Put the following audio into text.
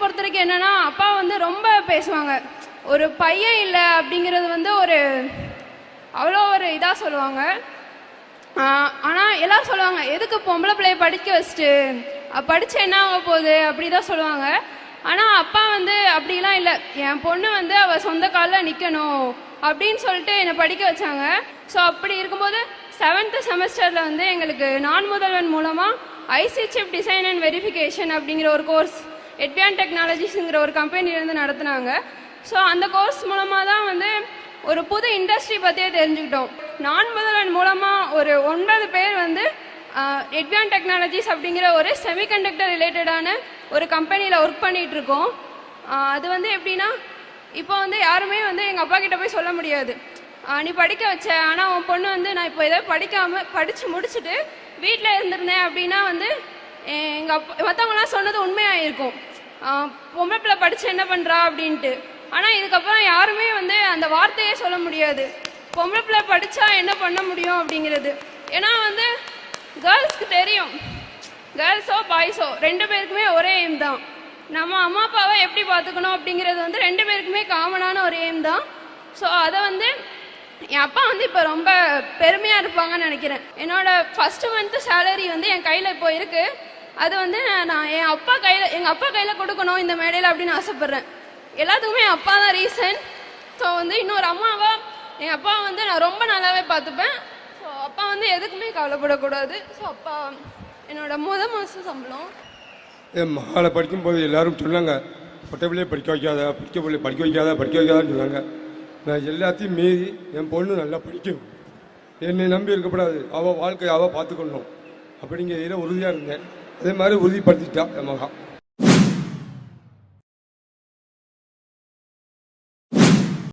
பொறுத்த வரைக்கும் என்னன்னா, அப்பா வந்து ரொம்ப பேசுவாங்க. ஒரு பையன் இல்லை அப்படிங்கிறது வந்து ஒரு அவ்வளோ ஒரு இதாக சொல்லுவாங்க. ஆனால் எல்லாரும் சொல்லுவாங்க, எதுக்கு பொம்பளை பிள்ளைய படிக்க வச்சுட்டு படித்து என்ன ஆக போகுது அப்படி தான் சொல்லுவாங்க. ஆனால் அப்பா வந்து அப்படிலாம் இல்லை, என் பொண்ணு வந்து அவள் சொந்த காலில் நிற்கணும் அப்படின்னு சொல்லிட்டு என்னை படிக்க வச்சாங்க. ஸோ அப்படி இருக்கும்போது 7th செமஸ்டரில் வந்து எங்களுக்கு நான் முதல்வன் மூலமாக IC chip design and verification அப்படிங்கிற ஒரு கோர்ஸ் எட்வியான் டெக்னாலஜிஸுங்கிற ஒரு கம்பெனிலேருந்து நடத்துனாங்க. ஸோ அந்த கோர்ஸ் மூலமாக தான் வந்து ஒரு புது இண்டஸ்ட்ரி பற்றியே தெரிஞ்சுக்கிட்டோம். நான் முதல்வன் மூலமாக ஒரு 9 பேர் வந்து எட்வியான் டெக்னாலஜிஸ் அப்படிங்கிற ஒரு செமிகண்டக்டர் ரிலேட்டடான ஒரு கம்பெனியில் ஒர்க் பண்ணிகிட்டு இருக்கோம். அது வந்து எப்படின்னா, இப்போ வந்து யாருமே வந்து எங்கள் அப்பா கிட்ட போய் சொல்ல முடியாது, நீ படிக்க வச்ச, ஆனால் உன் பொண்ணு வந்து நான் இப்போ ஏதோ படித்து முடிச்சுட்டு வீட்டில் இருந்திருந்தேன் அப்படின்னா வந்து எங்கள் அப்பா மற்றவங்களாம் சொன்னது உண்மையாக இருக்கும், பொம்பளை பிள்ளை படித்து என்ன பண்ணுறா அப்படின்ட்டு. ஆனால் இதுக்கப்புறம் யாருமே வந்து அந்த வார்த்தையே சொல்ல முடியாது, பொம்பளை பிள்ளை படித்தா என்ன பண்ண முடியும் அப்படிங்கிறது. ஏன்னா வந்து கேர்ள்ஸ்க்கு தெரியும், கேர்ள்ஸோ பாய்ஸோ 2 பேருக்குமே ஒரே எய்ம் தான். நம்ம அம்மா அப்பாவை எப்படி பார்த்துக்கணும் அப்படிங்கிறது வந்து 2 பேருக்குமே காமனான ஒரு எய்ம் தான். ஸோ அதை வந்து என் அப்பா வந்து இப்போ ரொம்ப பெருமையாக இருப்பாங்கன்னு நினைக்கிறேன். என்னோட ஃபர்ஸ்ட் மந்த்து சேலரி வந்து என் கையில் இப்போ இருக்குது. அது வந்து நான் எங்கள் அப்பா கையில் கொடுக்கணும் இந்த மேடையில் அப்படின்னு ஆசைப்பட்றேன். எல்லாத்துக்குமே என் அப்பா தான் ரீசன். ஸோ வந்து இன்னொரு அம்மாவா எங்கள் அப்பா வந்து நான் ரொம்ப நல்லாவே பார்த்துப்பேன். ஸோ அப்பா வந்து எதுக்குமே கவலைப்படக்கூடாது. ஸோ அப்பா என்னோட மாதம் சம்பளம். என் மகளை படிக்கும்போது எல்லாரும் சொன்னாங்க, பொட்டை படிக்க வைக்காதான்னு சொன்னாங்க. நான் எல்லாத்தையும் மீறி என் பொண்ணு நல்லா படிக்கணும், என்னை நம்பி இருக்கக்கூடாது, அவள் வாழ்க்கையை அவள் பார்த்துக்கணும் அப்படிங்கிறதுல உறுதியாக இருந்தேன். அதே மாதிரி உறுதிப்படுத்திட்டா என் மகா.